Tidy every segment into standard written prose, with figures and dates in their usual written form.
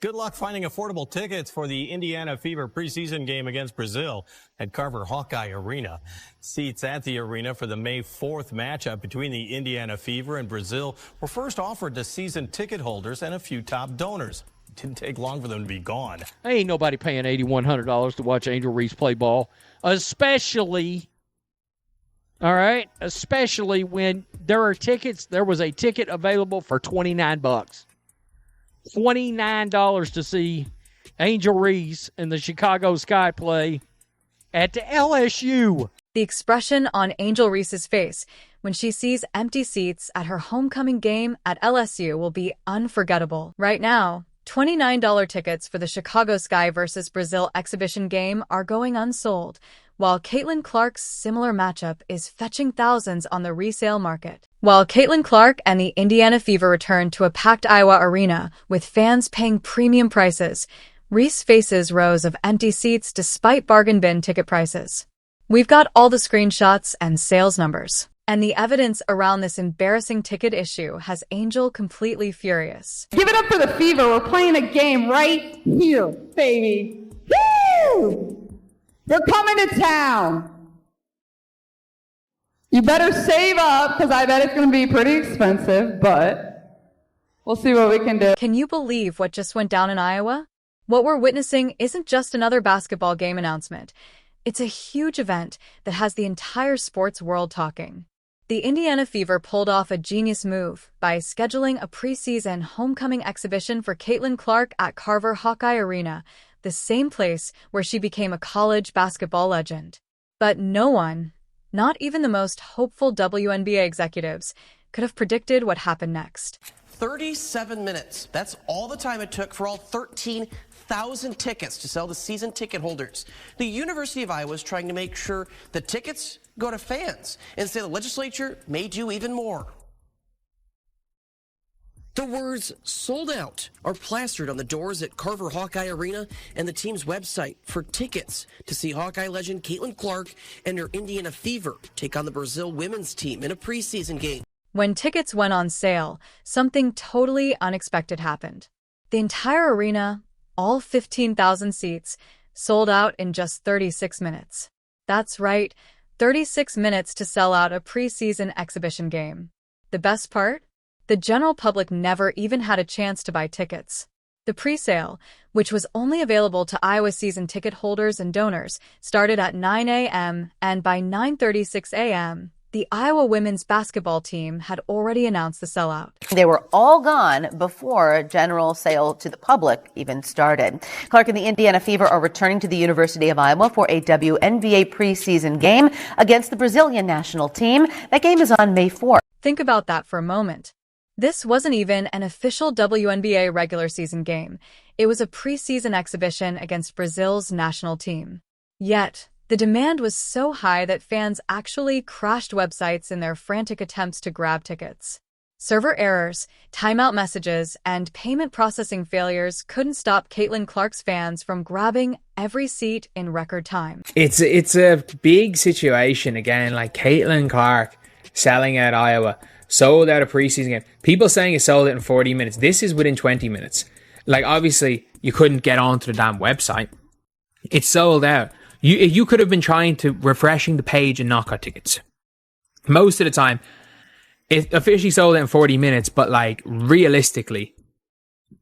Good luck finding affordable tickets for the Indiana Fever preseason game against Brazil at Carver Hawkeye Arena. Seats at the arena for the May 4th matchup between the Indiana Fever and Brazil were first offered to season ticket holders and a few top donors. It didn't take long for them to be gone. Ain't nobody paying $8,100 to watch Angel Reese play ball, especially when there are tickets. There was a ticket available for $29. $29 to see Angel Reese and the Chicago Sky play at the LSU. The expression on Angel Reese's face when she sees empty seats at her homecoming game at LSU will be unforgettable. Right now, $29 tickets for the Chicago Sky versus Brazil exhibition game are going unsold, while Caitlin Clark's similar matchup is fetching thousands on the resale market. While Caitlin Clark and the Indiana Fever return to a packed Iowa arena with fans paying premium prices, Reese faces rows of empty seats despite bargain bin ticket prices. We've got all the screenshots and sales numbers, and the evidence around this embarrassing ticket issue has Angel completely furious. Give it up for the Fever. We're playing a game right here, baby. Woo! They're coming to town. You better save up, because I bet it's going to be pretty expensive, but we'll see what we can do. Can you believe what just went down in Iowa? What we're witnessing isn't just another basketball game announcement. It's a huge event that has the entire sports world talking. The Indiana Fever pulled off a genius move by scheduling a preseason homecoming exhibition for Caitlin Clark at Carver Hawkeye Arena, the same place where she became a college basketball legend. But no one, not even the most hopeful WNBA executives, could have predicted what happened next. 37 minutes. That's all the time it took for all 13,000 tickets to sell to season ticket holders. The University of Iowa is trying to make sure the tickets go to fans. Instead, the legislature may do even more. The words "sold out" are plastered on the doors at Carver Hawkeye Arena and the team's website for tickets to see Hawkeye legend Caitlin Clark and her Indiana Fever take on the Brazil women's team in a preseason game. When tickets went on sale, something totally unexpected happened. The entire arena, all 15,000 seats, sold out in just 36 minutes. That's right, 36 minutes to sell out a preseason exhibition game. The best part? The general public never even had a chance to buy tickets. The pre-sale, which was only available to Iowa season ticket holders and donors, started at 9 a.m., and by 9:36 a.m., the Iowa women's basketball team had already announced the sellout. They were all gone before general sale to the public even started. Clark and the Indiana Fever are returning to the University of Iowa for a WNBA preseason game against the Brazilian national team. That game is on May 4th. Think about that for a moment. This wasn't even an official WNBA regular season game. It was a preseason exhibition against Brazil's national team. Yet, the demand was so high that fans actually crashed websites in their frantic attempts to grab tickets. Server errors, timeout messages, and payment processing failures couldn't stop Caitlin Clark's fans from grabbing every seat in record time. It's a big situation again, like Caitlin Clark selling out Iowa. Sold out a preseason game. People saying it sold out in 40 minutes. This is within 20 minutes. Like, obviously, you couldn't get onto the damn website. It's sold out. You could have been trying to refreshing the page and not got tickets. Most of the time, it officially sold out in 40 minutes, but like, realistically,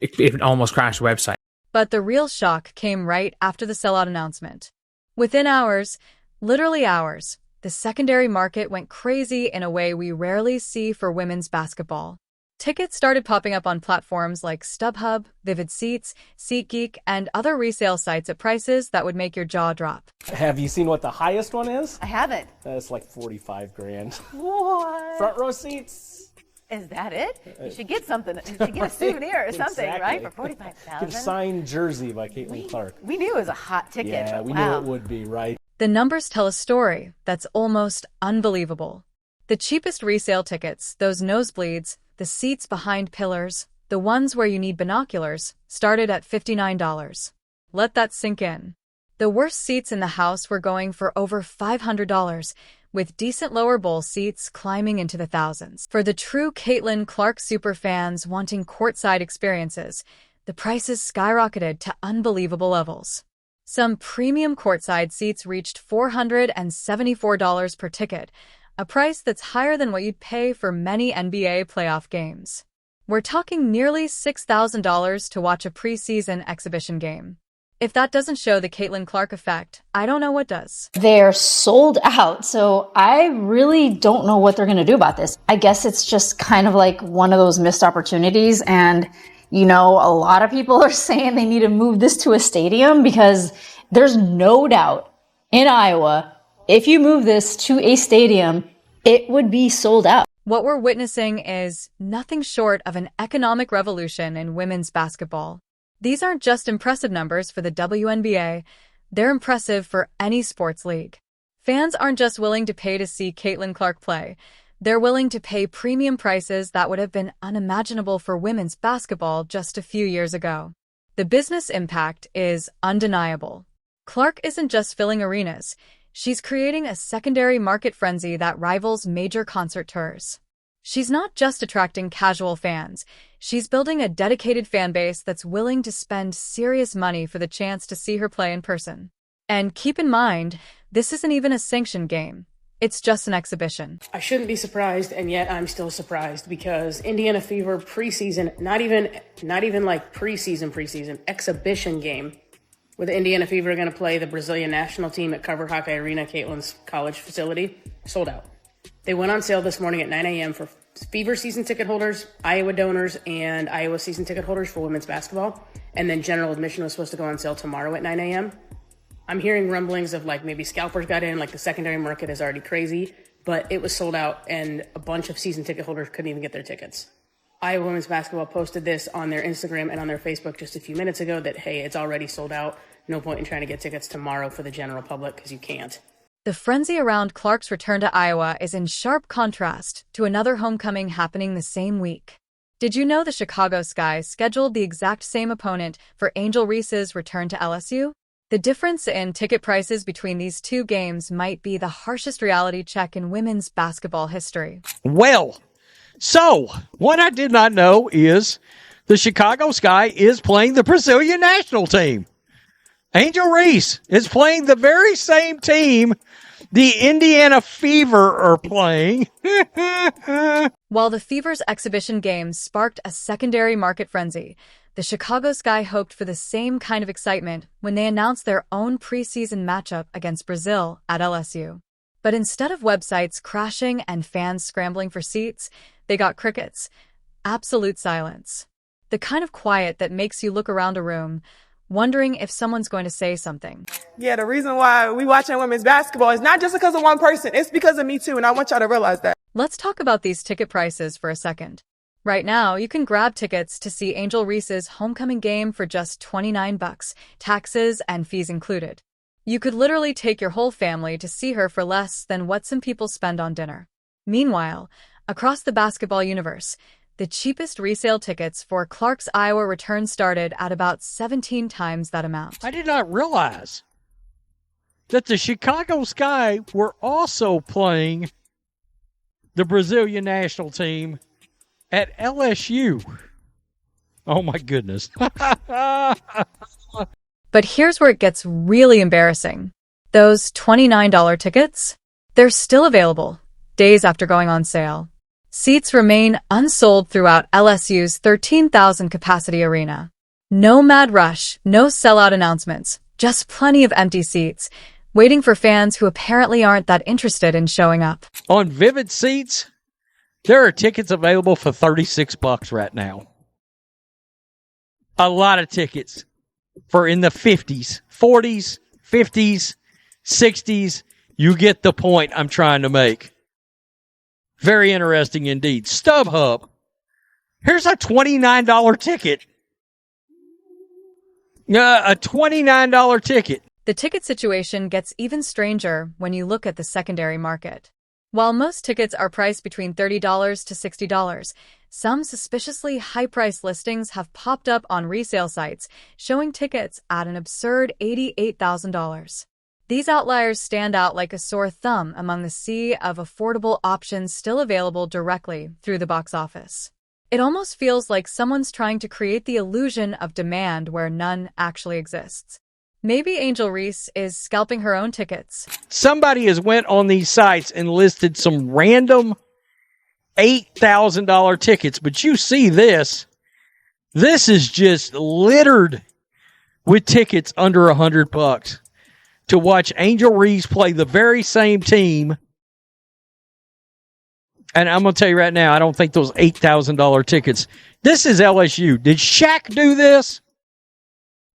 it almost crashed the website. But the real shock came right after the sellout announcement. Within hours, literally hours, the secondary market went crazy in a way we rarely see for women's basketball. Tickets started popping up on platforms like StubHub, Vivid Seats, SeatGeek, and other resale sites at prices that would make your jaw drop. Have you seen what the highest one is? I haven't. That's like 45 grand. What? Front row seats. Is that it? You should get something. You should get a souvenir or something, Exactly. right? For $45,000. Get a signed jersey by Caitlin Clark. We knew it was a hot ticket. Yeah, we knew it would be, right? The numbers tell a story that's almost unbelievable. The cheapest resale tickets, those nosebleeds, the seats behind pillars, the ones where you need binoculars, started at $59. Let that sink in. The worst seats in the house were going for over $500, with decent lower bowl seats climbing into the thousands. For the true Caitlin Clark superfans wanting courtside experiences, the prices skyrocketed to unbelievable levels. Some premium courtside seats reached $474 per ticket, a price that's higher than what you'd pay for many NBA playoff games. We're talking nearly $6,000 to watch a preseason exhibition game. If that doesn't show the Caitlin Clark effect, I don't know what does. They're sold out, so I really don't know what they're going to do about this. I guess it's just kind of like one of those missed opportunities, and a lot of people are saying they need to move this to a stadium because there's no doubt in Iowa, if you move this to a stadium, it would be sold out. What we're witnessing is nothing short of an economic revolution in women's basketball. These aren't just impressive numbers for the WNBA, they're impressive for any sports league. Fans aren't just willing to pay to see Caitlin Clark play, they're willing to pay premium prices that would have been unimaginable for women's basketball just a few years ago. The business impact is undeniable. Clark isn't just filling arenas, she's creating a secondary market frenzy that rivals major concert tours. She's not just attracting casual fans, she's building a dedicated fan base that's willing to spend serious money for the chance to see her play in person. And keep in mind, this isn't even a sanctioned game. It's just an exhibition. I shouldn't be surprised, and yet I'm still surprised because Indiana Fever preseason, not even like preseason, exhibition game, where the Indiana Fever are going to play the Brazilian national team at Carver Hawkeye Arena, Caitlin's college facility, sold out. They went on sale this morning at 9 a.m. for Fever season ticket holders, Iowa donors, and Iowa season ticket holders for women's basketball. And then general admission was supposed to go on sale tomorrow at 9 a.m. I'm hearing rumblings of maybe scalpers got in, the secondary market is already crazy, but it was sold out and a bunch of season ticket holders couldn't even get their tickets. Iowa women's basketball posted this on their Instagram and on their Facebook just a few minutes ago that, hey, it's already sold out. No point in trying to get tickets tomorrow for the general public because you can't. The frenzy around Clark's return to Iowa is in sharp contrast to another homecoming happening the same week. Did you know the Chicago Sky scheduled the exact same opponent for Angel Reese's return to LSU? The difference in ticket prices between these two games might be the harshest reality check in women's basketball history. Well, so what I did not know is the Chicago Sky is playing the Brazilian national team. Angel Reese is playing the very same team the Indiana Fever are playing. While the Fever's exhibition game sparked a secondary market frenzy, the Chicago Sky hoped for the same kind of excitement when they announced their own preseason matchup against Brazil at LSU. But instead of websites crashing and fans scrambling for seats, they got crickets. Absolute silence. The kind of quiet that makes you look around a room, wondering if someone's going to say something. Yeah, the reason why we watching women's basketball is not just because of one person. It's because of me too, and I want y'all to realize that. Let's talk about these ticket prices for a second. Right now, you can grab tickets to see Angel Reese's homecoming game for just $29, taxes and fees included. You could literally take your whole family to see her for less than what some people spend on dinner. Meanwhile, across the basketball universe, the cheapest resale tickets for Clark's Iowa return started at about 17 times that amount. I did not realize that the Chicago Sky were also playing the Brazilian national team at LSU. Oh, my goodness. But here's where it gets really embarrassing. Those $29 tickets, they're still available days after going on sale. Seats remain unsold throughout LSU's 13,000 capacity arena. No mad rush, no sellout announcements, just plenty of empty seats, waiting for fans who apparently aren't that interested in showing up. On Vivid Seats, there are tickets available for $36 right now. A lot of tickets for in the 50s, 40s, 50s, 60s. You get the point I'm trying to make. Very interesting indeed. StubHub. Here's a $29 ticket. A $29 ticket. The ticket situation gets even stranger when you look at the secondary market. While most tickets are priced between $30 to $60, some suspiciously high-priced listings have popped up on resale sites, showing tickets at an absurd $88,000. These outliers stand out like a sore thumb among the sea of affordable options still available directly through the box office. It almost feels like someone's trying to create the illusion of demand where none actually exists. Maybe Angel Reese is scalping her own tickets. Somebody has went on these sites and listed some random $8,000 tickets, but you see this. This is just littered with tickets under $100 to watch Angel Reese play the very same team. And I'm going to tell you right now, I don't think those $8,000 tickets. This is LSU. Did Shaq do this?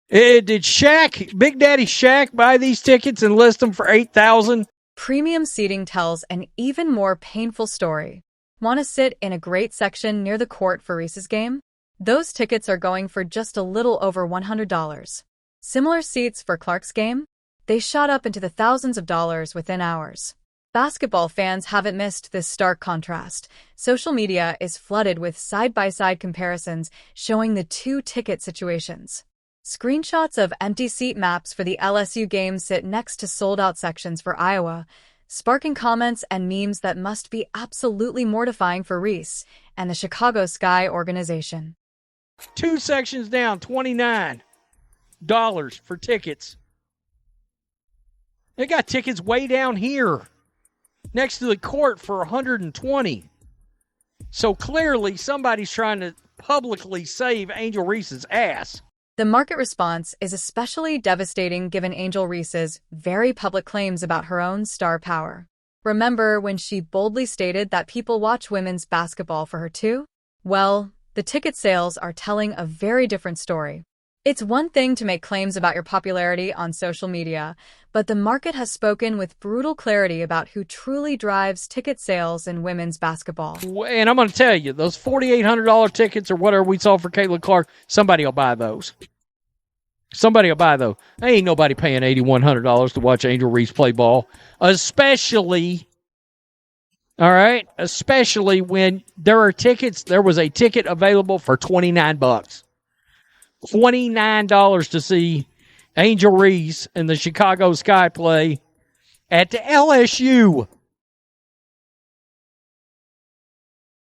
Did Shaq, Big Daddy Shaq, buy these tickets and list them for $8,000? Premium seating tells an even more painful story. Want to sit in a great section near the court for Reese's game? Those tickets are going for just a little over $100. Similar seats for Clark's game? They shot up into the thousands of dollars within hours. Basketball fans haven't missed this stark contrast. Social media is flooded with side-by-side comparisons showing the two ticket situations. Screenshots of empty seat maps for the LSU game sit next to sold-out sections for Iowa, sparking comments and memes that must be absolutely mortifying for Reese and the Chicago Sky organization. Two sections down, $29 for tickets. They got tickets way down here next to the court for $120. So clearly somebody's trying to publicly save Angel Reese's ass. The market response is especially devastating given Angel Reese's very public claims about her own star power. Remember when she boldly stated that people watch women's basketball for her too? Well, the ticket sales are telling a very different story. It's one thing to make claims about your popularity on social media, but the market has spoken with brutal clarity about who truly drives ticket sales in women's basketball. And I'm going to tell you, those $4,800 tickets or whatever we saw for Caitlin Clark, somebody will buy those. Somebody will buy those. There ain't nobody paying $8,100 to watch Angel Reese play ball, especially when there are tickets. There was a ticket available for $29. $29 to see Angel Reese and the Chicago Sky play at the LSU.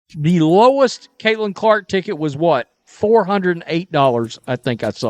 The lowest Caitlin Clark ticket was what? $408, I think I saw.